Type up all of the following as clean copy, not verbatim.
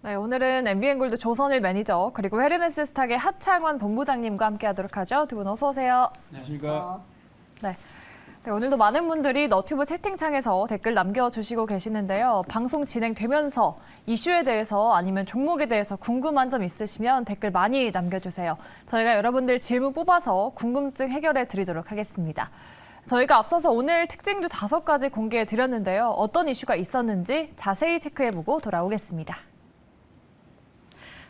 네, 오늘은 MBN골드 조선일 매니저 그리고 헤르메스 스탁의 하창원 본부장님과 함께하도록 하죠. 두 분 어서 오세요. 안녕하십니까. 네. 네, 오늘도 많은 분들이 너튜브 채팅창에서 댓글 남겨주시고 계시는데요. 방송 진행되면서 이슈에 대해서 아니면 종목에 대해서 궁금한 점 있으시면 댓글 많이 남겨주세요. 저희가 여러분들 질문 뽑아서 궁금증 해결해 드리도록 하겠습니다. 저희가 앞서서 오늘 특징주 5가지 공개해 드렸는데요. 어떤 이슈가 있었는지 자세히 체크해보고 돌아오겠습니다.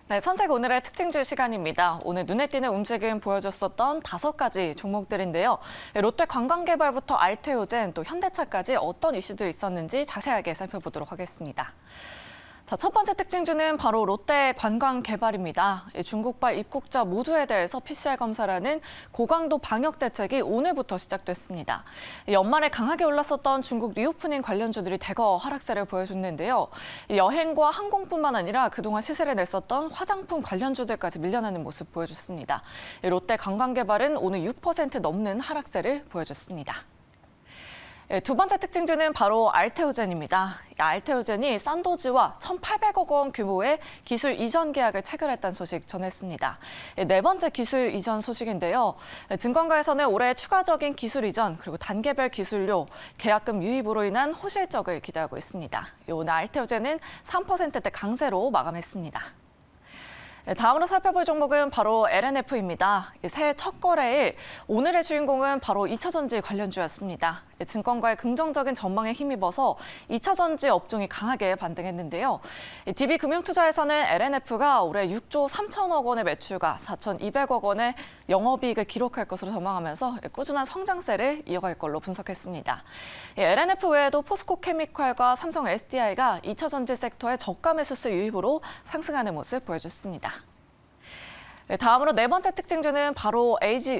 네, 선택 오늘의 특징주 시간입니다. 오늘 눈에 띄는 움직임 보여줬었던 5가지 종목들인데요. 롯데 관광개발부터 알테오젠 또 현대차까지 어떤 이슈들이 있었는지 자세하게 살펴보도록 하겠습니다. 자, 첫 번째 특징주는 바로 롯데 관광개발입니다. 중국발 입국자 모두에 대해서 PCR 검사라는 고강도 방역 대책이 오늘부터 시작됐습니다. 연말에 강하게 올랐었던 중국 리오프닝 관련주들이 대거 하락세를 보여줬는데요. 여행과 항공뿐만 아니라 그동안 시세를 냈었던 화장품 관련주들까지 밀려나는 모습 보여줬습니다. 롯데 관광개발은 오늘 6% 넘는 하락세를 보여줬습니다. 두 번째 특징주는 바로 알테오젠입니다. 알테오젠이 산도지와 1,800억 원 규모의 기술 이전 계약을 체결했다는 소식 전했습니다. 네 번째 기술 이전 소식인데요. 증권가에서는 올해 추가적인 기술 이전 그리고 단계별 기술료, 계약금 유입으로 인한 호실적을 기대하고 있습니다. 오늘 알테오젠은 3%대 강세로 마감했습니다. 다음으로 살펴볼 종목은 바로 LNF입니다. 새해 첫 거래일, 오늘의 주인공은 바로 2차전지 관련주였습니다. 증권가의 긍정적인 전망에 힘입어서 2차전지 업종이 강하게 반등했는데요. DB금융투자에서는 LNF가 올해 6조 3천억 원의 매출과 4,200억 원의 영업이익을 기록할 것으로 전망하면서 꾸준한 성장세를 이어갈 걸로 분석했습니다. LNF 외에도 포스코케미칼과 삼성 SDI가 2차전지 섹터의 저가 매수세 유입으로 상승하는 모습 보여줬습니다. 다음으로 네 번째 특징주는 바로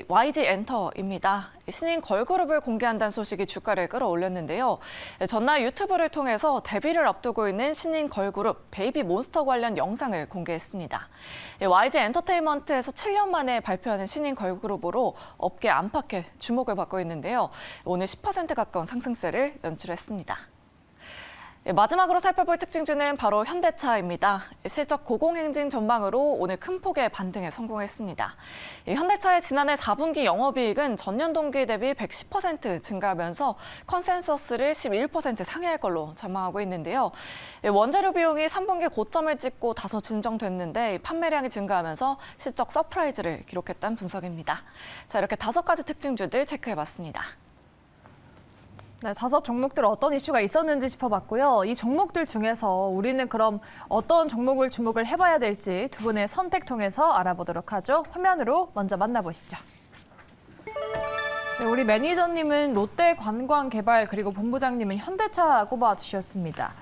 YG엔터입니다. 신인 걸그룹을 공개한다는 소식이 주가를 끌어올렸는데요. 전날 유튜브를 통해서 데뷔를 앞두고 있는 신인 걸그룹 베이비몬스터 관련 영상을 공개했습니다. YG엔터테인먼트에서 7년 만에 발표하는 신인 걸그룹으로 업계 안팎의 주목을 받고 있는데요. 오늘 10% 가까운 상승세를 연출했습니다. 마지막으로 살펴볼 특징주는 바로 현대차입니다. 실적 고공행진 전망으로 오늘 큰 폭의 반등에 성공했습니다. 현대차의 지난해 4분기 영업이익은 전년 동기 대비 110% 증가하면서 컨센서스를 11% 상회할 걸로 전망하고 있는데요. 원재료 비용이 3분기 고점을 찍고 다소 진정됐는데 판매량이 증가하면서 실적 서프라이즈를 기록했다는 분석입니다. 자, 이렇게 5가지 특징주들 체크해봤습니다. 네, 5 종목들 어떤 이슈가 있었는지 짚어봤고요. 이 종목들 중에서 우리는 그럼 어떤 종목을 주목을 해봐야 될지 두 분의 선택 통해서 알아보도록 하죠. 화면으로 먼저 만나보시죠. 네, 우리 매니저님은 롯데 관광개발 그리고 본부장님은 현대차 꼽아주셨습니다.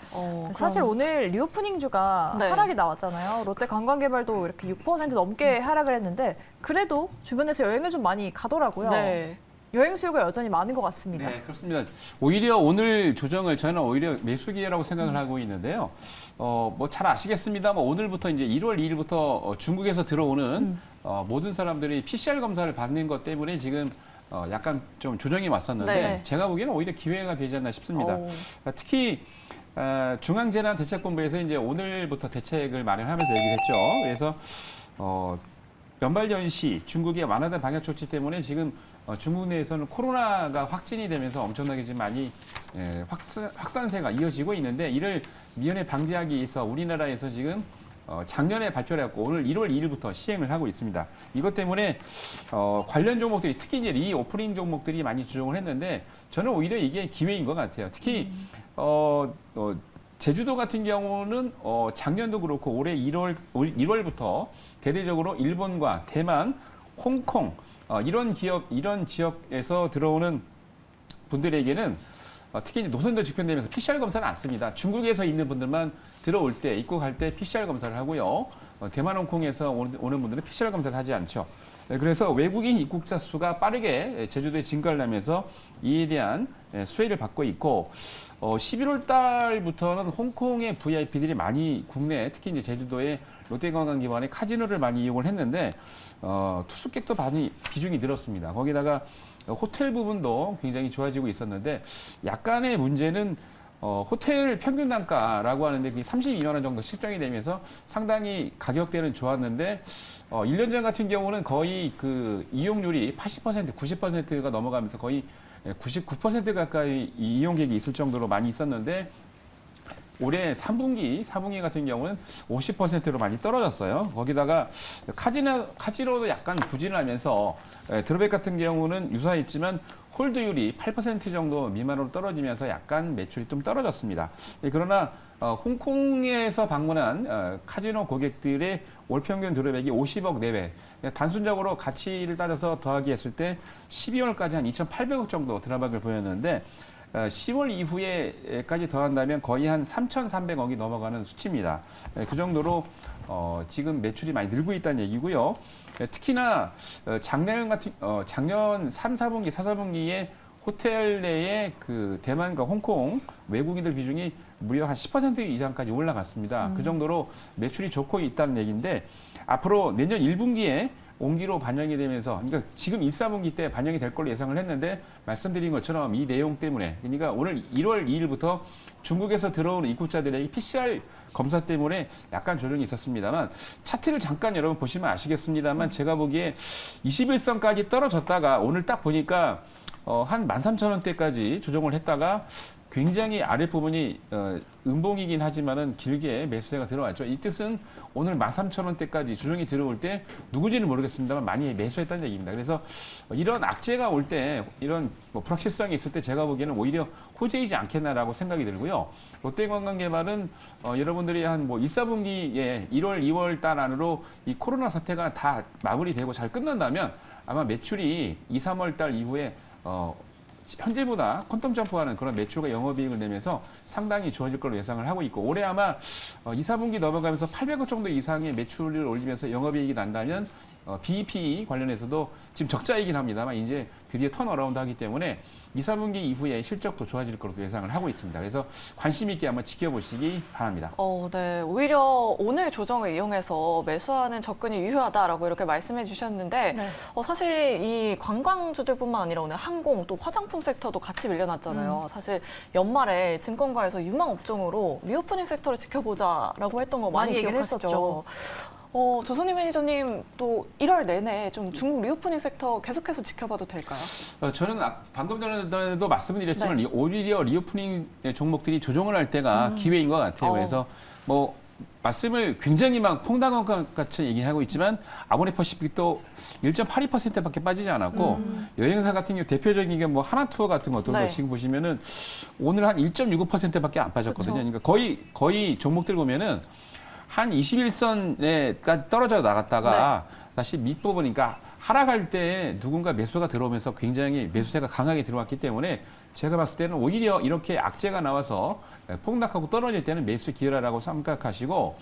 사실 오늘 리오프닝주가 네. 하락이 나왔잖아요. 롯데 관광개발도 이렇게 6% 넘게 하락을 했는데 그래도 주변에서 여행을 좀 많이 가더라고요. 네. 여행 수요가 여전히 많은 것 같습니다. 네, 그렇습니다. 오히려 오늘 조정을 저는 오히려 매수 기회라고 생각을 하고 있는데요. 뭐 잘 아시겠습니다만 오늘부터 이제 1월 2일부터 중국에서 들어오는 모든 사람들이 PCR 검사를 받는 것 때문에 지금 약간 좀 조정이 왔었는데 네. 제가 제가 보기에는 오히려 기회가 되지 않나 싶습니다. 특히 중앙재난대책본부에서 이제 오늘부터 대책을 마련하면서 얘기를 했죠. 그래서 연발연시 중국의 완화된 방역 조치 때문에 지금 중국 내에서는 코로나가 확진이 되면서 엄청나게 지금 많이 확산세가 이어지고 있는데 이를 미연에 방지하기 위해서 우리나라에서 지금 작년에 발표를 했고 오늘 1월 2일부터 시행을 하고 있습니다. 이것 때문에 관련 종목들이 특히 이제 리오프닝 종목들이 많이 주종을 했는데 저는 오히려 이게 기회인 것 같아요. 특히 제주도 같은 경우는 작년도 그렇고 올해 1월부터 대대적으로 일본과 대만, 홍콩 이런 지역에서 들어오는 분들에게는 특히 노선도 집행되면서 PCR 검사는 안 씁니다. 중국에서 있는 분들만 들어올 때 입국할 때 PCR 검사를 하고요. 대만, 홍콩에서 오는 분들은 PCR 검사를 하지 않죠. 그래서 외국인 입국자 수가 빠르게 제주도에 증가를 하면서 이에 대한 수혜를 받고 있고 11월 달부터는 홍콩의 VIP들이 많이 국내 특히 이제 제주도에 롯데관광 기반의 카지노를 많이 이용을 했는데 투숙객도 많이 비중이 늘었습니다. 거기다가 호텔 부분도 굉장히 좋아지고 있었는데 약간의 문제는 호텔 평균 단가라고 하는데 그게 32만 원 정도 측정이 되면서 상당히 가격대는 좋았는데 1년 전 같은 경우는 거의 그 이용률이 80%, 90%가 넘어가면서 거의 99% 가까이 이용객이 있을 정도로 많이 있었는데 올해 3분기, 4분기 같은 경우는 50%로 많이 떨어졌어요. 거기다가 카지노도 약간 부진하면서 드롭백 같은 경우는 유사했지만 홀드율이 8% 정도 미만으로 떨어지면서 약간 매출이 좀 떨어졌습니다. 그러나 홍콩에서 방문한 카지노 고객들의 올 평균 드롭백이 50억 내외. 단순적으로 가치를 따져서 더하기 했을 때 12월까지 한 2,800억 정도 드랍백을 보였는데 10월 이후에까지 더한다면 거의 한 3,300억이 넘어가는 수치입니다. 그 정도로 지금 매출이 많이 늘고 있다는 얘기고요. 특히나 작년 3, 4분기, 4, 4분기에 호텔 내에 그 대만과 홍콩 외국인들 비중이 무려 한 10% 이상까지 올라갔습니다. 그 정도로 매출이 좋고 있다는 얘기인데 앞으로 내년 1분기에 온기로 반영이 되면서 그러니까 지금 1, 4분기 때 반영이 될 걸로 예상을 했는데 말씀드린 것처럼 이 내용 때문에 그러니까 오늘 1월 2일부터 중국에서 들어오는 입국자들에게 PCR 검사 때문에 약간 조정이 있었습니다만 차트를 잠깐 여러분 보시면 아시겠습니다만 제가 보기에 21선까지 떨어졌다가 오늘 딱 보니까 한 13,000원대까지 조정을 했다가 굉장히 아랫부분이 음봉이긴 하지만은 길게 매수세가 들어왔죠. 이 뜻은 오늘 13,000원대까지 조정이 들어올 때 누구지는 모르겠습니다만 많이 매수했다는 얘기입니다. 그래서 이런 악재가 올 때 이런 뭐 불확실성이 있을 때 제가 보기에는 오히려 호재이지 않겠나라고 생각이 들고요. 롯데관광개발은 여러분들이 한 뭐 1, 4분기에 1월, 2월 달 안으로 이 코로나 사태가 다 마무리되고 잘 끝난다면 아마 매출이 2, 3월 달 이후에 현재보다 퀀텀 점프하는 그런 매출과 영업이익을 내면서 상당히 좋아질 걸로 예상을 하고 있고 올해 아마 2, 4분기 넘어가면서 800억 정도 이상의 매출을 올리면서 영업이익이 난다면 BEP 관련해서도 지금 적자이긴 합니다만 이제 드디어 턴어라운드 하기 때문에 2, 4분기 이후에 실적도 좋아질 걸로 예상을 하고 있습니다. 그래서 관심 있게 한번 지켜보시기 바랍니다. 네. 오히려 오늘 조정을 이용해서 매수하는 접근이 유효하다라고 이렇게 말씀해 주셨는데 네. 사실 이 관광주들뿐만 아니라 오늘 항공 또 화장품 섹터도 같이 밀려났잖아요. 사실 연말에 증권가에서 유망 업종으로 리오프닝 섹터를 지켜보자라고 했던 거 많이 많이 얘기를 기억하시죠? 했었죠. 조선희 매니저님 또 1월 내내 좀 중국 리오프닝 섹터 계속해서 지켜봐도 될까요? 저는 방금 전에도 말씀을 드렸지만 네. 오히려 리오프닝 종목들이 조정을 할 때가 기회인 것 같아요. 그래서 뭐 말씀을 굉장히 막 퐁당한 같이 얘기하고 있지만 아모레퍼시픽도 1.82%밖에 빠지지 않았고 여행사 같은 경우 대표적인 게 뭐 하나투어 같은 것도 네. 지금 보시면은 오늘 한 1.65%밖에 안 빠졌거든요. 그쵸. 그러니까 거의 종목들 보면은 한 21선에까지 떨어져 나갔다가 다시 밑부분이니까 하락할 때 누군가 매수가 들어오면서 굉장히 매수세가 강하게 들어왔기 때문에 제가 봤을 때는 오히려 이렇게 악재가 나와서 폭락하고 떨어질 때는 매수 기회라고 생각하시고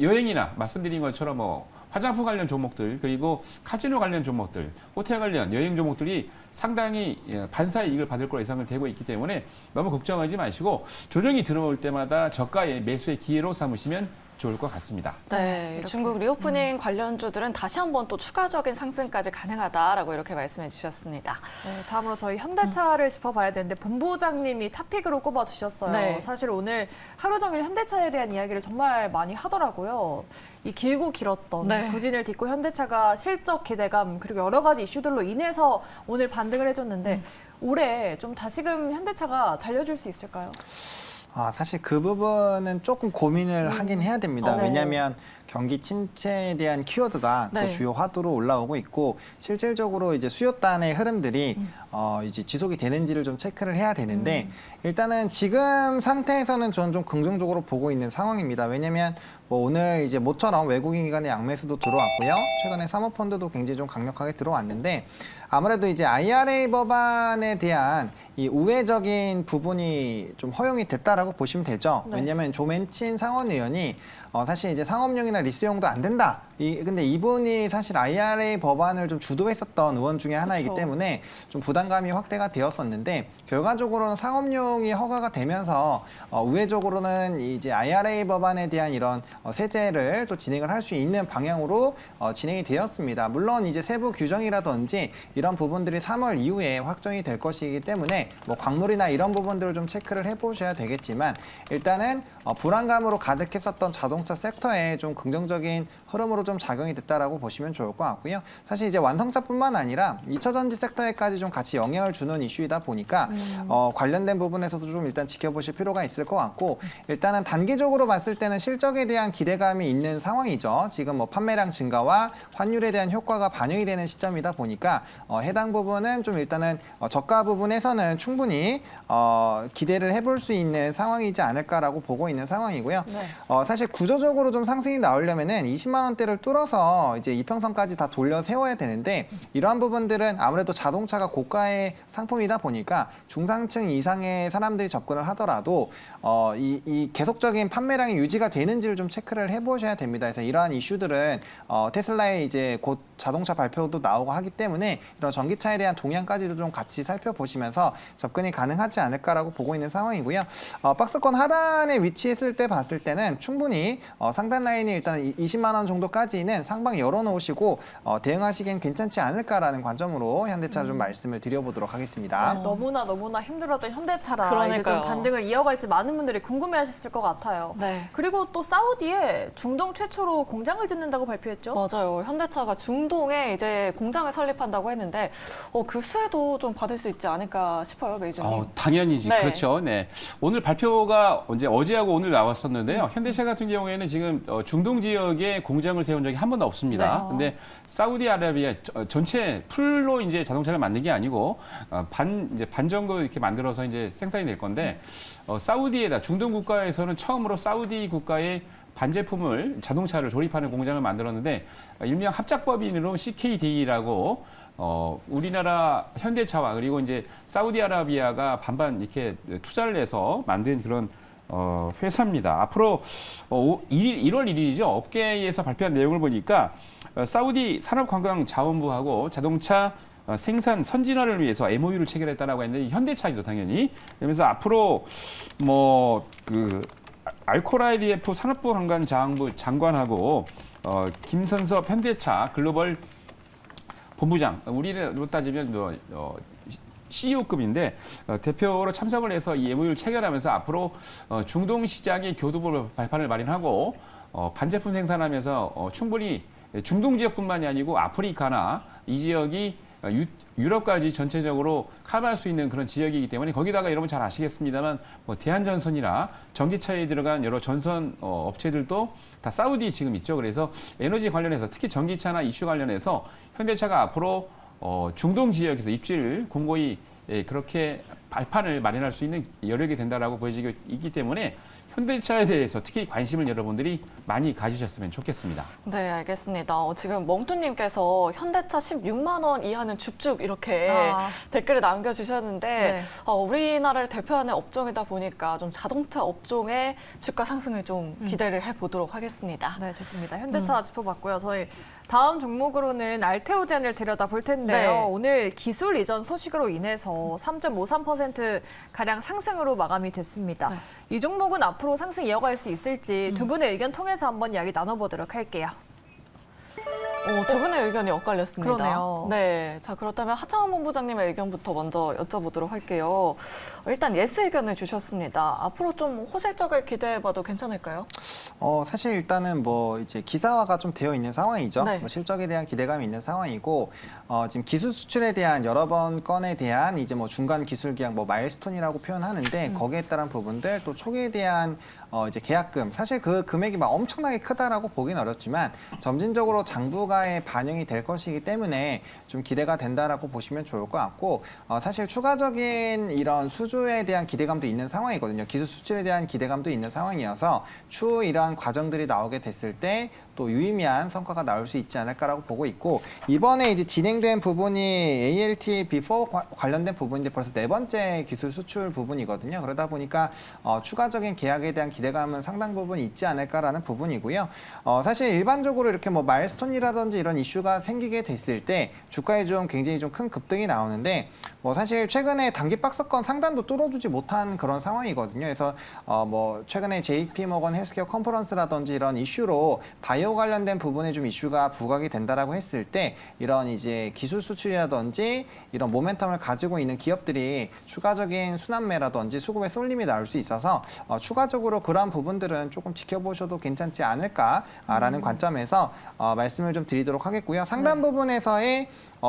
여행이나 말씀드린 것처럼 뭐 화장품 관련 종목들 그리고 카지노 관련 종목들, 호텔 관련 여행 종목들이 상당히 반사의 이익을 받을 거로 예상을 되고 있기 때문에 너무 걱정하지 마시고 조정이 들어올 때마다 저가의 매수의 기회로 삼으시면 좋을 것 같습니다. 네, 이렇게. 중국 리오프닝 관련주들은 다시 한번 또 추가적인 상승까지 가능하다라고 이렇게 말씀해 주셨습니다. 네, 다음으로 저희 현대차를 짚어봐야 되는데 본부장님이 탑픽으로 꼽아주셨어요. 네. 사실 오늘 하루 종일 현대차에 대한 이야기를 정말 많이 하더라고요. 이 길고 길었던 네. 부진을 딛고 현대차가 실적 기대감 그리고 여러 가지 이슈들로 인해서 오늘 반등을 해줬는데 올해 좀 다시금 현대차가 달려줄 수 있을까요? 사실 그 부분은 조금 고민을 하긴 해야 됩니다. 네. 왜냐하면 경기 침체에 대한 키워드가 네. 또 주요 화두로 올라오고 있고 실질적으로 이제 수요단의 흐름들이 이제 지속이 되는지를 좀 체크를 해야 되는데 일단은 지금 상태에서는 저는 좀 긍정적으로 보고 있는 상황입니다. 왜냐하면 뭐 오늘 이제 모처럼 외국인 기관의 양매수도 들어왔고요. 최근에 사모펀드도 굉장히 좀 강력하게 들어왔는데 아무래도 이제 IRA 법안에 대한 이 우회적인 부분이 좀 허용이 됐다라고 보시면 되죠. 네. 왜냐하면 조맨친 상원 의원이 사실 이제 상업용이나 리스용도 안 된다. 근데 이분이 사실 IRA 법안을 좀 주도했었던 의원 중에 하나이기 그쵸. 때문에 좀 부담감이 확대가 되었었는데 결과적으로는 상업용이 허가가 되면서 우회적으로는 이제 IRA 법안에 대한 이런 세제를 또 진행을 할 수 있는 방향으로 진행이 되었습니다. 물론 이제 세부 규정이라든지 이런 부분들이 3월 이후에 확정이 될 것이기 때문에 때문에 뭐 광물이나 이런 부분들을 좀 체크를 해보셔야 되겠지만 일단은 불안감으로 가득했었던 자동차 섹터에 좀 긍정적인 흐름으로 좀 작용이 됐다라고 보시면 좋을 것 같고요. 사실 이제 완성차뿐만 아니라 2차 전지 섹터에까지 좀 같이 영향을 주는 이슈이다 보니까 관련된 부분에서도 좀 일단 지켜보실 필요가 있을 것 같고 일단은 단기적으로 봤을 때는 실적에 대한 기대감이 있는 상황이죠. 지금 뭐 판매량 증가와 환율에 대한 효과가 반영이 되는 시점이다 보니까 해당 부분은 좀 일단은 저가 부분에서는 충분히 기대를 해볼 수 있는 상황이지 않을까라고 보고 있는 상황이고요. 네. 사실 구조적으로 좀 상승이 나오려면은 20만 원대를 뚫어서 이제 이평선까지 다 돌려 세워야 되는데 이러한 부분들은 아무래도 자동차가 고가의 상품이다 보니까 중상층 이상의 사람들이 접근을 하더라도 이 계속적인 판매량이 유지가 되는지를 좀 체크를 해보셔야 됩니다. 그래서 이러한 이슈들은 테슬라의 이제 곧 자동차 발표도 나오고 하기 때문에 이런 전기차에 대한 동향까지도 좀 같이 살펴보시면서 접근이 가능하지 않을까라고 보고 있는 상황이고요. 박스권 하단에 위치했을 때 봤을 때는 충분히 상단 라인이 일단 20만 원 정도까지는 상방 열어놓으시고 대응하시기엔 괜찮지 않을까라는 관점으로 현대차를 좀 말씀을 드려보도록 하겠습니다. 너무나 힘들었던 현대차라 이제 그러니까요. 좀 반등을 이어갈지 많은 분들이 궁금해하셨을 것 같아요. 네. 그리고 또 사우디에 중동 최초로 공장을 짓는다고 발표했죠. 맞아요. 현대차가 중동에 이제 공장을 설립한다고 했는데 그 수혜도 좀 받을 수 있지 않을까 싶어요, 메이저님. 당연히지. 네. 그렇죠. 네. 오늘 발표가 어제하고 오늘 나왔었는데요. 현대차 같은 경우에는 지금 중동 지역에 공장을 세운 적이 한 번도 없습니다. 네. 근데 사우디아라비아 전체 풀로 이제 자동차를 만든 게 아니고 이제 반 정도 이렇게 만들어서 이제 생산이 될 건데 사우디에다 중동 국가에서는 처음으로 사우디 국가의 반제품을 자동차를 조립하는 공장을 만들었는데 일명 합작법인으로 CKD라고 우리나라 현대차와 그리고 이제 사우디아라비아가 반반 이렇게 투자를 해서 만든 그런 회사입니다. 앞으로 1월 1일이죠. 업계에서 발표한 내용을 보니까 사우디 산업관광자원부하고 자동차 생산 선진화를 위해서 MOU를 체결했다라고 했는데 현대차이죠, 당연히. 그러면서 앞으로 알코라이디에프 산업부 관광자원부 장관하고 김선섭 현대차 글로벌 본부장, 우리로 따지면 CEO급인데 대표로 참석을 해서 이 MOU를 체결하면서 앞으로 중동 시장의 교두보 발판을 마련하고 반제품 생산하면서 충분히 중동 지역뿐만이 아니고 아프리카나 이 지역이 유럽까지 전체적으로 커버할 수 있는 그런 지역이기 때문에 거기다가 여러분 잘 아시겠습니다만 대한전선이나 전기차에 들어간 여러 전선 업체들도 다 사우디 지금 있죠. 그래서 에너지 관련해서 특히 전기차나 이슈 관련해서 현대차가 앞으로 중동 지역에서 입지를 공고히 그렇게 발판을 마련할 수 있는 여력이 된다라고 보여지고 있기 때문에 현대차에 대해서 특히 관심을 여러분들이 많이 가지셨으면 좋겠습니다. 네, 알겠습니다. 지금 멍투님께서 현대차 16만 원 이하는 줍줍 이렇게 댓글을 남겨주셨는데 네. 우리나라를 대표하는 업종이다 보니까 좀 자동차 업종의 주가 상승을 좀 기대를 해보도록 하겠습니다. 네, 좋습니다. 현대차 짚어봤고요. 저희 다음 종목으로는 알테오젠을 들여다볼 텐데요. 네. 오늘 기술 이전 소식으로 인해서 3.53%가량 상승으로 마감이 됐습니다. 네. 이 종목은 앞으로 상승 이어갈 수 있을지 두 분의 의견 통해서 한번 이야기 나눠보도록 할게요. 두 분의 의견이 엇갈렸습니다. 그러네요. 네, 자 그렇다면 하창원 본부장님의 의견부터 먼저 여쭤보도록 할게요. 일단 예스 의견을 주셨습니다. 앞으로 좀 호실적을 기대해봐도 괜찮을까요? 사실 일단은 이제 기사화가 좀 되어 있는 상황이죠. 네. 실적에 대한 기대감이 있는 상황이고, 지금 기술 수출에 대한 여러 번 건에 대한 이제 중간 기술 계약 마일스톤이라고 표현하는데 거기에 따른 부분들 또 초기에 대한 이제 계약금, 사실 그 금액이 막 엄청나게 크다라고 보긴 어렵지만 점진적으로 장부가에 반영이 될 것이기 때문에 좀 기대가 된다라고 보시면 좋을 것 같고, 사실 추가적인 이런 수주에 대한 기대감도 있는 상황이거든요. 기술 수출에 대한 기대감도 있는 상황이어서 추후 이러한 과정들이 나오게 됐을 때 또 유의미한 성과가 나올 수 있지 않을까라고 보고 있고, 이번에 이제 진행된 부분이 ALT B4 관련된 부분인데 벌써 4번째 기술 수출 부분이거든요. 그러다 보니까 추가적인 계약에 대한 기대감은 상당 부분 있지 않을까라는 부분이고요. 사실 일반적으로 이렇게 마일스톤이라든지 사고라든지 이런 이슈가 생기게 됐을 때 주가에 좀 굉장히 좀 큰 급등이 나오는데 뭐 사실 최근에 단기 박스권 상단도 뚫어주지 못한 그런 상황이거든요. 그래서 뭐 최근에 JP모건 헬스케어 컨퍼런스라든지 이런 이슈로 바이오 관련된 부분에 좀 이슈가 부각이 된다라고 했을 때 이런 이제 기술 수출이라든지 이런 모멘텀을 가지고 있는 기업들이 추가적인 순환매라든지 수급의 쏠림이 나올 수 있어서 추가적으로 그러한 부분들은 조금 지켜보셔도 괜찮지 않을까라는 관점에서 말씀을 좀 드리도록 하겠고요. 상단 부분에서의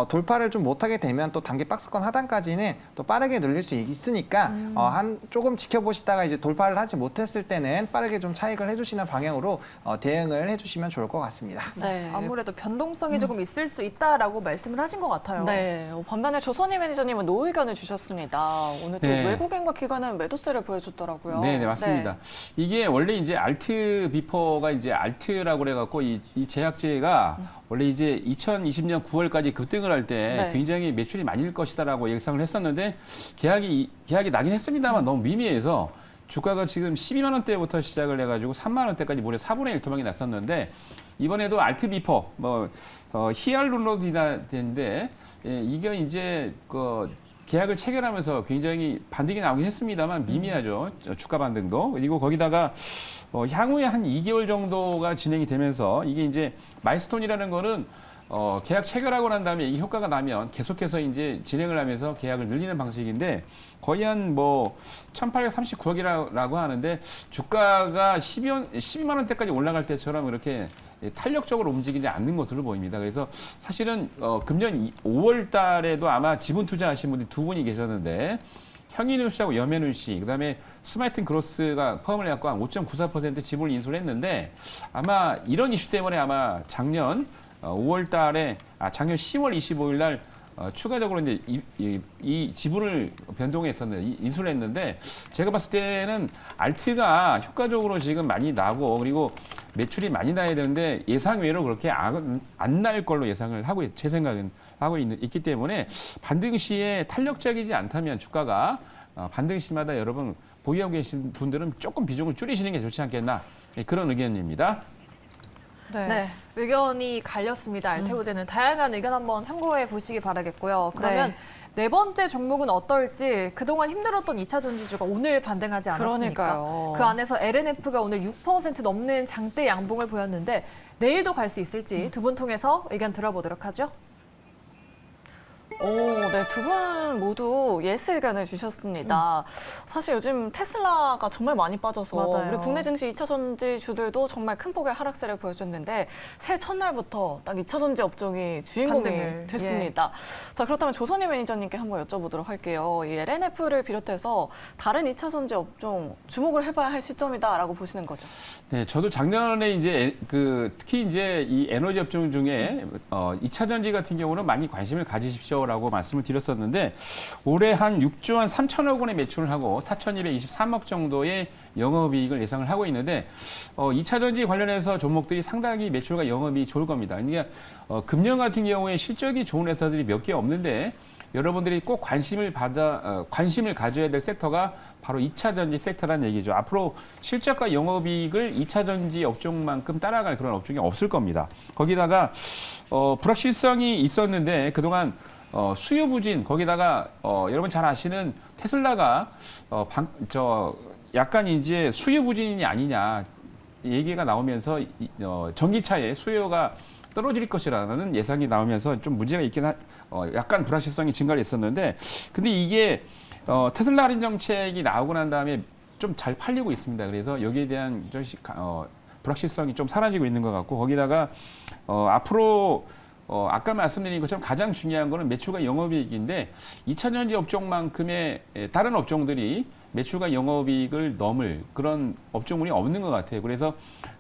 돌파를 좀 못하게 되면 또 단기 박스권 하단까지는 또 빠르게 늘릴 수 있으니까 조금 지켜보시다가 이제 돌파를 하지 못했을 때는 빠르게 좀 차익을 해주시는 방향으로 대응을 해주시면 좋을 것 같습니다. 네. 아무래도 변동성이 조금 있을 수 있다라고 말씀을 하신 것 같아요. 네. 반면에 조선희 매니저님은 노의견을 주셨습니다. 오늘 또 네. 외국인과 기관은 매도세를 보여줬더라고요. 네, 맞습니다. 이게 원래 이제 알트 비퍼가 이제 알트라고 그래갖고 이 제약제가 원래 이제 2020년 9월까지 급등을 할 때 네. 굉장히 매출이 많이 일 것이다라고 예상을 했었는데 계약이 나긴 했습니다만 너무 미미해서 주가가 지금 12만 원대부터 시작을 해가지고 3만 원대까지 무려 4분의 1 토막이 났었는데 이번에도 알트 비퍼 히알루로니다인데 이게 이제 계약을 체결하면서 굉장히 반등이 나오긴 했습니다만 미미하죠. 주가 반등도. 그리고 거기다가 향후에 한 2개월 정도가 진행이 되면서 이게 이제 마일스톤이라는 거는 계약 체결하고 난 다음에 이 효과가 나면 계속해서 이제 진행을 하면서 계약을 늘리는 방식인데 거의 한 1,839억이라고 하는데 주가가 12만 원대까지 올라갈 때처럼 이렇게 탄력적으로 움직이지 않는 것으로 보입니다. 그래서 사실은 금년 5월 달에도 아마 지분 투자하신 분들이 두 분이 계셨는데 형인우 씨하고 염현우 씨, 그다음에 스마이튼 그로스가 포함을 해갖고 한 5.94% 지분을 인수를 했는데 아마 이런 이슈 때문에 아마 작년 5월 달에 작년 10월 25일 날 추가적으로 이제 이 지분을 변동했었는데 인수를 했는데 제가 봤을 때는 알트가 효과적으로 지금 많이 나고 그리고 매출이 많이 나야 되는데 예상외로 그렇게 안 날 걸로 예상을 하고 제 생각은 하고 있기 때문에 반등 시에 탄력적이지 않다면 주가가 반등 시마다 여러분 보유하고 계신 분들은 조금 비중을 줄이시는 게 좋지 않겠나 그런 의견입니다. 네. 네. 의견이 갈렸습니다. 알테오제는 다양한 의견 한번 참고해 보시기 바라겠고요. 그러면 네 번째 종목은 어떨지 그동안 힘들었던 2차 전지주가 오늘 반등하지 않았습니까? 그러니까요. 그 안에서 LNF가 오늘 6% 넘는 장대 양봉을 보였는데 내일도 갈 수 있을지 두 분 통해서 의견 들어보도록 하죠. 네, 두 분 모두 예스 의견을 주셨습니다. 사실 요즘 테슬라가 정말 많이 빠져서 맞아요. 우리 국내 증시 2차 전지주들도 정말 큰 폭의 하락세를 보여줬는데 새해 첫날부터 딱 2차 전지 업종이 주인공이 반등을, 됐습니다. 자, 그렇다면 조선희 매니저님께 한번 여쭤보도록 할게요. 이 LNF를 비롯해서 다른 2차 전지 업종 주목을 해봐야 할 시점이다라고 보시는 거죠? 네, 저도 작년에 이제 특히 이제 이 에너지 업종 중에 2차 전지 같은 경우는 많이 관심을 가지십시오라고 말씀을 드렸었는데 올해 한 6조 한 3천억 원의 매출을 하고 4,223억 정도의 영업이익을 예상을 하고 있는데 2차 전지 관련해서 종목들이 상당히 매출과 영업이 좋을 겁니다. 그러니까 금년 같은 경우에 실적이 좋은 회사들이 몇 개 없는데 여러분들이 꼭 관심을 가져야 될 섹터가 바로 2차 전지 섹터라는 얘기죠. 앞으로 실적과 영업이익을 2차 전지 업종만큼 따라갈 그런 업종이 없을 겁니다. 거기다가 불확실성이 있었는데 그동안 수요 부진 거기다가 여러분 잘 아시는 테슬라가 약간 이제 수요 부진이 아니냐 얘기가 나오면서 전기차의 수요가 떨어질 것이라는 예상이 나오면서 좀 문제가 있긴 약간 불확실성이 증가를 했었는데 근데 이게 테슬라 할인 정책이 나오고 난 다음에 좀 잘 팔리고 있습니다. 그래서 여기에 대한 불확실성이 좀 사라지고 있는 것 같고 거기다가 앞으로 아까 말씀드린 것처럼 가장 중요한 거는 매출과 영업이익인데 2차 전지 업종만큼의 다른 업종들이 매출과 영업이익을 넘을 그런 업종군이 없는 것 같아요. 그래서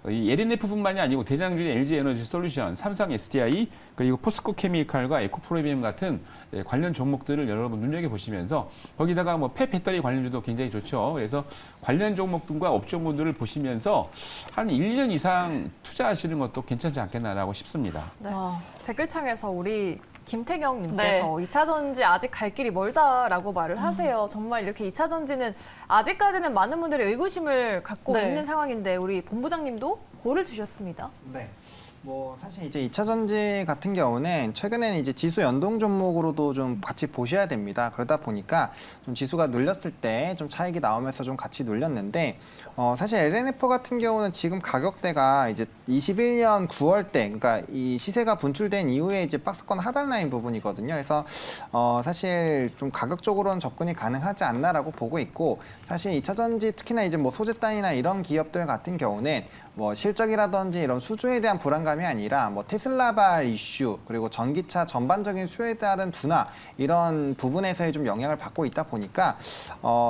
이 LNF뿐만이 아니고 대장주인 LG 에너지 솔루션, 삼성 SDI, 그리고 포스코 케미칼과 에코프로비엠 같은 관련 종목들을 여러분 눈여겨보시면서 거기다가 뭐 폐배터리 관련주도 굉장히 좋죠. 그래서 관련 종목들과 업종군들을 보시면서 한 1년 이상 투자하시는 것도 괜찮지 않겠나라고 싶습니다. 네. 댓글창에서 우리 김태경님께서 2차 전지 아직 갈 길이 멀다라고 말을 하세요. 정말 이렇게 2차 전지는 아직까지는 많은 분들이 의구심을 갖고 네. 있는 상황인데 우리 본부장님도 고를 주셨습니다. 네. 뭐 사실 이제 2차 전지 같은 경우는 최근에는 이제 지수 연동 종목으로도 좀 같이 보셔야 됩니다. 그러다 보니까 좀 지수가 눌렸을 때 좀 차익이 나오면서 좀 같이 눌렸는데 사실 LNF 같은 경우는 지금 가격대가 이제 21년 9월 때, 그러니까 이 시세가 분출된 이후에 이제 박스권 하단 라인 부분이거든요. 그래서 사실 좀 가격적으로는 접근이 가능하지 않나라고 보고 있고, 사실 2차 전지 특히나 이제 뭐 소재단이나 이런 기업들 같은 경우는 뭐 실적이라든지 이런 수주에 대한 불안감이 아니라 뭐 테슬라발 이슈, 그리고 전기차 전반적인 수요에 따른 둔화, 이런 부분에서의 좀 영향을 받고 있다 보니까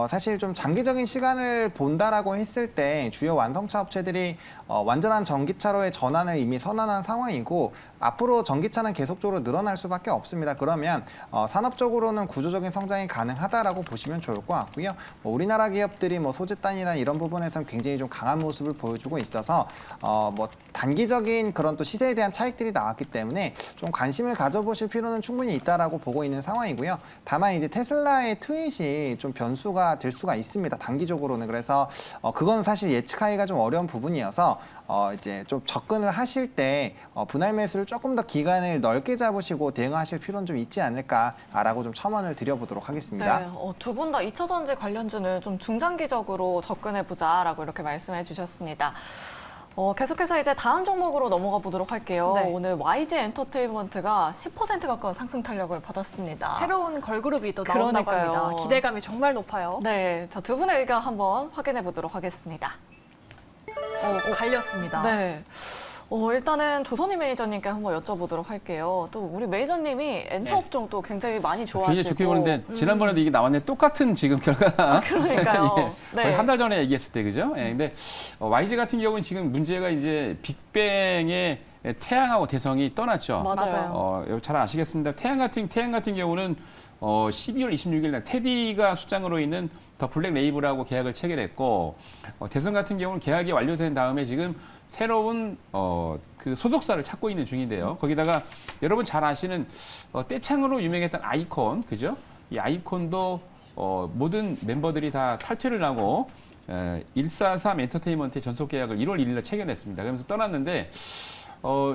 사실 좀 장기적인 시간을 본다라고 했을 때 주요 완성차 업체들이 완전한 전기차로의 전환을 이미 선언한 상황이고, 앞으로 전기차는 계속적으로 늘어날 수밖에 없습니다. 그러면 산업적으로는 구조적인 성장이 가능하다라고 보시면 좋을 것 같고요. 뭐 우리나라 기업들이 뭐 소재단이나 이런 부분에서는 굉장히 좀 강한 모습을 보여주고 있어서 뭐 단기적인 그런 또 시세에 대한 차익들이 나왔기 때문에 좀 관심을 가져보실 필요는 충분히 있다라고 보고 있는 상황이고요. 다만 이제 테슬라의 트윗이 좀 변수가 될 수가 있습니다. 단기적으로는. 그래서 그건 사실 예측하기가 좀 어려운 부분이어서 이제 좀 접근을 하실 때 분할 매수를 조금 더 기간을 넓게 잡으시고 대응하실 필요는 좀 있지 않을까라고 좀 첨언을 드려보도록 하겠습니다. 네, 두 분 다 2차 전지 관련주는 좀 중장기적으로 접근해보자라고 이렇게 말씀해 주셨습니다. 계속해서 이제 다음 종목으로 넘어가 보도록 할게요. 네. 오늘 YG 엔터테인먼트가 10% 가까운 상승 탄력을 받았습니다. 새로운 걸그룹이 또 나온다고 그러니까요. 합니다. 기대감이 정말 높아요. 네, 자, 두 분의 의견 한번 확인해 보도록 하겠습니다. 갈렸습니다. 네. 일단은 조선희 매니저님께 한번 여쭤보도록 할게요. 또 우리 매니저님이 엔터 업종 또 굉장히 많이 좋아하시고. 굉장히 좋게 보는데 지난번에도 이게 나왔는데 똑같은 지금 결과가 그러니까요. 예, 거의 네. 한 달 전에 얘기했을 때 그죠? 예, 근데 YG 같은 경우는 지금 문제가 이제 빅뱅의 태양하고 대성이 떠났죠. 맞아요. 잘 아시겠습니다. 태양 같은 경우는 12월 26일 날 테디가 수장으로 있는 더 블랙 레이블하고 계약을 체결했고, 대성 같은 경우는 계약이 완료된 다음에 지금 새로운 그 소속사를 찾고 있는 중인데요. 거기다가 여러분 잘 아시는 떼창으로 유명했던 아이콘, 그죠? 이 아이콘도 모든 멤버들이 다 탈퇴를 하고 143 엔터테인먼트의 전속 계약을 1월 1일 날 체결했습니다. 그러면서 떠났는데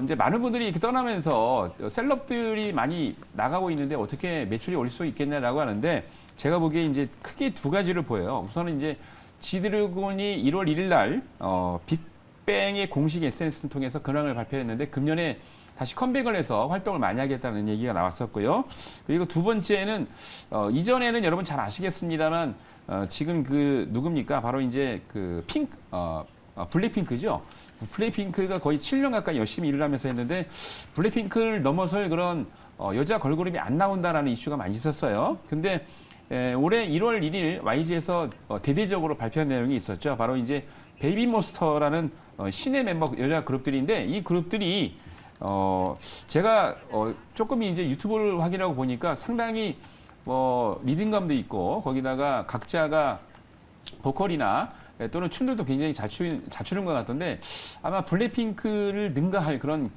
이제 많은 분들이 이렇게 떠나면서 셀럽들이 많이 나가고 있는데 어떻게 매출이 올 수 있겠냐라고 하는데, 제가 보기에 이제 크게 두 가지를 보여요. 우선은 이제 지드래곤이 1월 1일 날 빅뱅의 공식 SNS를 통해서 근황을 발표했는데 금년에 다시 컴백을 해서 활동을 많이 하겠다는 얘기가 나왔었고요. 그리고 두 번째는 이전에는 여러분 잘 아시겠습니다만 지금 그 누굽니까? 바로 이제 그 블랙핑크죠. 블랙핑크가 거의 7년 가까이 열심히 일을 하면서 했는데 블랙핑크를 넘어설 그런 여자 걸그룹이 안 나온다라는 이슈가 많이 있었어요. 근데 올해 1월 1일 YG에서 대대적으로 발표한 내용이 있었죠. 바로 이제 베이비몬스터라는 신의 멤버 여자 그룹들인데, 이 그룹들이 제가 조금 이제 유튜브를 확인하고 보니까 상당히 리듬감도 있고, 거기다가 각자가 보컬이나 또는 춤들도 굉장히 잘 추는 것 같던데, 아마 블랙핑크를 능가할 그런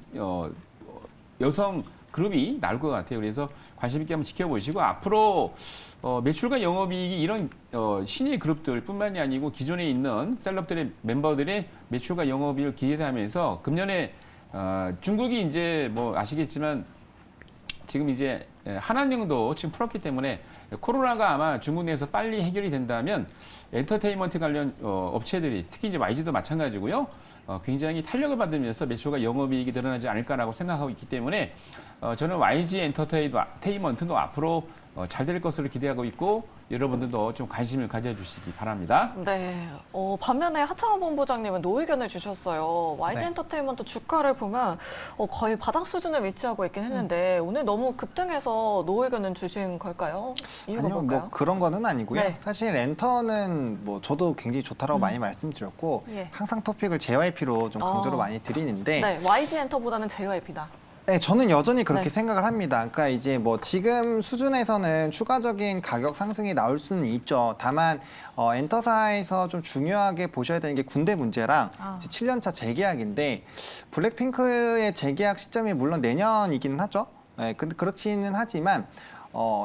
여성 그룹이 나올 것 같아요. 그래서 관심 있게 한번 지켜보시고, 앞으로 매출과 영업이익이 이런 신의 그룹들뿐만이 아니고 기존에 있는 셀럽들의 멤버들의 매출과 영업이익을 기대하면서 금년에 중국이 이제 뭐 아시겠지만 지금 이제 한한령도 지금 풀었기 때문에 코로나가 아마 중국 내에서 빨리 해결이 된다면 엔터테인먼트 관련 업체들이, 특히 이제 YG도 마찬가지고요. 굉장히 탄력을 받으면서 매출과 영업이익이 늘어나지 않을까라고 생각하고 있기 때문에 저는 YG 엔터테인먼트도 앞으로 잘 될 것으로 기대하고 있고, 여러분들도 좀 관심을 가져주시기 바랍니다. 네. 반면에 하창원 본부장님은 노 의견을 주셨어요. YG 네. 엔터테인먼트 주가를 보면 거의 바닥 수준에 위치하고 있긴 했는데 오늘 너무 급등해서 노 의견을 주신 걸까요? 이유가 아니요, 뭘까요? 뭐 그런 거는 아니고요. 네. 사실 엔터는 뭐 저도 굉장히 좋다라고 많이 말씀드렸고, 예. 항상 토픽을 JYP로 좀 강조를 많이 드리는데, 네, YG 엔터보다는 JYP다. 네, 저는 여전히 그렇게 네. 생각을 합니다. 그러니까 이제 뭐 지금 수준에서는 추가적인 가격 상승이 나올 수는 있죠. 다만 엔터사에서 좀 중요하게 보셔야 되는 게 군대 문제랑 이제 7년차 재계약인데, 블랙핑크의 재계약 시점이 물론 내년이기는 하죠. 네, 근데 그렇지는 하지만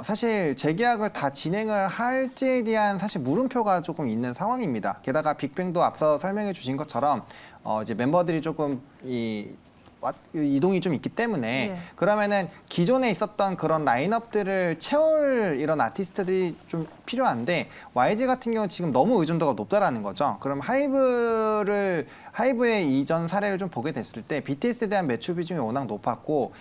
사실 재계약을 다 진행을 할지에 대한 사실 물음표가 조금 있는 상황입니다. 게다가 빅뱅도 앞서 설명해 주신 것처럼 이제 멤버들이 조금 이동이 좀 있기 때문에 네. 그러면은 기존에 있었던 그런 라인업들을 채울 이런 아티스트들이 좀 필요한데 YG 같은 경우 지금 너무 의존도가 높다라는 거죠. 그럼 하이브의 이전 사례를 좀 보게 됐을 때 BTS에 대한 매출 비중이 워낙 높았고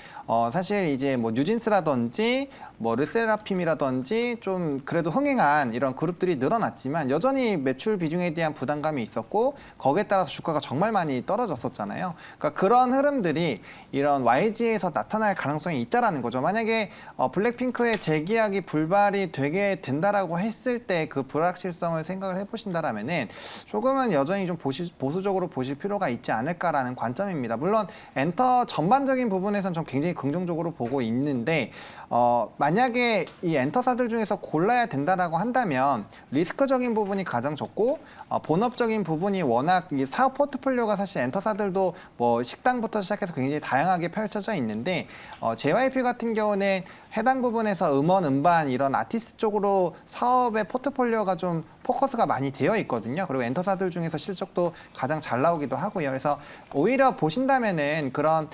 사실 이제 뭐 뉴진스라든지 뭐 르세라핌이라든지 좀 그래도 흥행한 이런 그룹들이 늘어났지만 여전히 매출 비중에 대한 부담감이 있었고 거기에 따라서 주가가 정말 많이 떨어졌었잖아요. 그러니까 그런 흐름들이 이런 YG에서 나타날 가능성이 있다라는 거죠. 만약에 블랙핑크의 재계약이 불발이 되게 된다라고 했을 때 그 불확실성을 생각을 해보신다라면은 조금은 여전히 좀 보수적으로 보실 필요가 있지 않을까라는 관점입니다. 물론 엔터 전반적인 부분에서는 전 굉장히 긍정적으로 보고 있는데 만약에 이 엔터사들 중에서 골라야 된다라고 한다면 리스크적인 부분이 가장 적고 본업적인 부분이 워낙 이 사업 포트폴리오가 사실 엔터사들도 뭐 식당부터 시작해서 굉장히 다양하게 펼쳐져 있는데 JYP 같은 경우는 해당 부분에서 음원, 음반 이런 아티스트 쪽으로 사업의 포트폴리오가 좀 포커스가 많이 되어 있거든요. 그리고 엔터사들 중에서 실적도 가장 잘 나오기도 하고요. 그래서 오히려 보신다면은 그런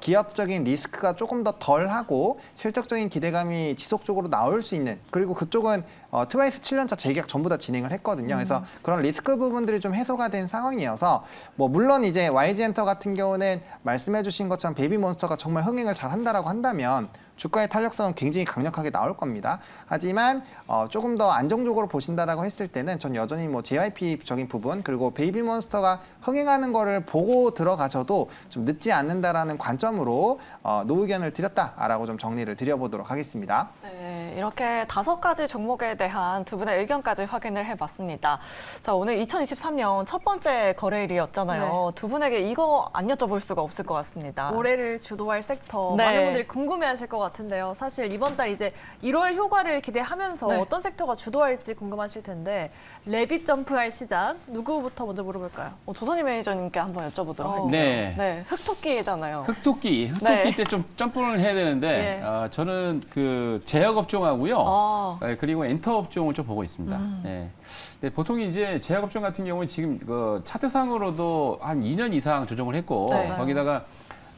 기업적인 리스크가 조금 더 덜하고 실적적인 기대감이 지속적으로 나올 수 있는, 그리고 그쪽은 트와이스 7년차 재계약 전부 다 진행을 했거든요. 그래서 그런 리스크 부분들이 좀 해소가 된 상황이어서 뭐 물론 이제 YG 엔터 같은 경우는 말씀해주신 것처럼 베이비몬스터가 정말 흥행을 잘 한다라고 한다면 주가의 탄력성은 굉장히 강력하게 나올 겁니다. 하지만 조금 더 안정적으로 보신다라고 했을 때는 전 여전히 뭐 JYP적인 부분 그리고 베이비몬스터가 흥행하는 거를 보고 들어가셔도 좀 늦지 않는다라는 관점으로 노의견을 드렸다라고 좀 정리를 드려보도록 하겠습니다. 네, 이렇게 5가지 종목에 대한 두 분의 의견까지 확인을 해봤습니다. 자, 오늘 2023년 첫 번째 거래일이었잖아요. 두 분에게 이거 안 여쭤볼 수가 없을 것 같습니다. 올해를 주도할 섹터 네. 많은 분들이 궁금해하실 것 같은데요. 사실 이번 달 이제 1월 효과를 기대하면서 네. 어떤 섹터가 주도할지 궁금하실 텐데 레빗 점프할 시장 누구부터 먼저 물어볼까요? 조선희 매니저님께 한번 여쭤보도록 할게요. 네. 네, 흑토끼잖아요. 흑토끼 네. 때 좀 점프를 해야 되는데 예. 저는 그 제약 업종하고요. 아. 그리고 엔터 업종을 좀 보고 있습니다. 네. 네, 보통 이제 제약 업종 같은 경우는 지금 그 차트상으로도 한 2년 이상 조정을 했고 네. 거기다가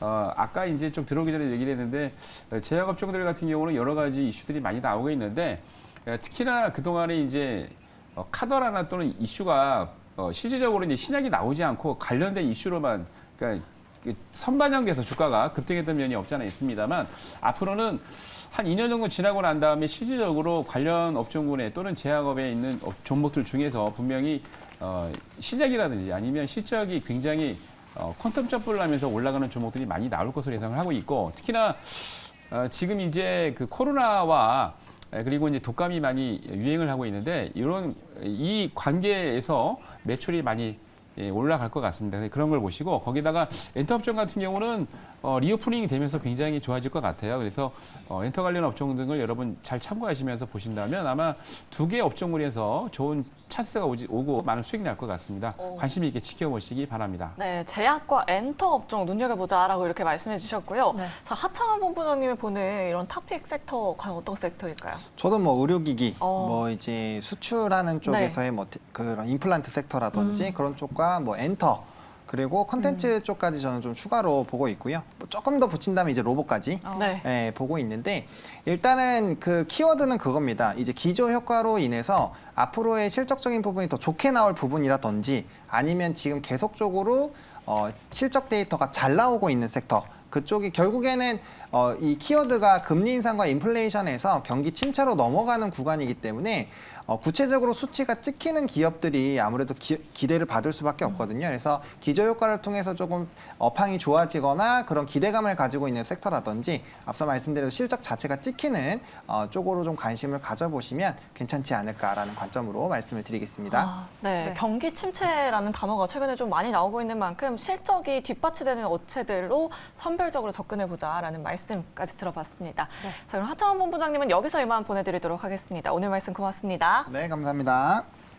아까 이제 좀 들어오기 전에 얘기를 했는데 제약 업종들 같은 경우는 여러 가지 이슈들이 많이 나오고 있는데 특히나 그동안에 이제 카더라나 또는 이슈가 실질적으로 이제 신약이 나오지 않고 관련된 이슈로만 그러니까 선반영돼서 주가가 급등했던 면이 없지 않아 있습니다만 앞으로는 한 2년 정도 지나고 난 다음에 실질적으로 관련 업종군에 또는 제약업에 있는 종목들 중에서 분명히 신약이라든지 아니면 실적이 굉장히 퀀텀 점프를 하면서 올라가는 종목들이 많이 나올 것으로 예상을 하고 있고 특히나 지금 이제 그 코로나와 그리고 이제 독감이 많이 유행을 하고 있는데 이 관계에서 매출이 많이 올라갈 것 같습니다. 그런 걸 보시고 거기다가 엔터 업종 같은 경우는 리오프닝이 되면서 굉장히 좋아질 것 같아요. 그래서 엔터 관련 업종 등을 여러분 잘 참고하시면서 보신다면 아마 두 개의 업종군에서 좋은 찬스가 오고 많은 수익 날 것 같습니다. 관심 있게 지켜보시기 바랍니다. 네, 제약과 엔터 업종 눈여겨보자라고 이렇게 말씀해 주셨고요. 네. 자, 하창원 본부장님이 보는 이런 탑픽 섹터 과연 어떤 섹터일까요? 저도 뭐 의료기기, 뭐 이제 수출하는 쪽에서의 뭐 그런 임플란트 섹터라든지 그런 쪽과 뭐 엔터 그리고 컨텐츠 쪽까지 저는 좀 추가로 보고 있고요. 뭐 조금 더 붙인다면 이제 로봇까지 네. 예, 보고 있는데 일단은 그 키워드는 그겁니다. 이제 기저 효과로 인해서 앞으로의 실적적인 부분이 더 좋게 나올 부분이라든지 아니면 지금 계속적으로 실적 데이터가 잘 나오고 있는 섹터 그쪽이 결국에는 이 키워드가 금리 인상과 인플레이션에서 경기 침체로 넘어가는 구간이기 때문에 구체적으로 수치가 찍히는 기업들이 아무래도 기대를 받을 수밖에 없거든요. 그래서 기저효과를 통해서 조금 업황이 좋아지거나 그런 기대감을 가지고 있는 섹터라든지 앞서 말씀드린 실적 자체가 찍히는 쪽으로 좀 관심을 가져보시면 괜찮지 않을까라는 관점으로 말씀을 드리겠습니다. 네, 네. 경기 침체라는 단어가 최근에 좀 많이 나오고 있는 만큼 실적이 뒷받침되는 업체들로 선별적으로 접근해보자라는 말씀까지 들어봤습니다. 네. 자, 그럼 하창원 본부장님은 여기서 이만 보내드리도록 하겠습니다. 오늘 말씀 고맙습니다. 네, 감사합니다.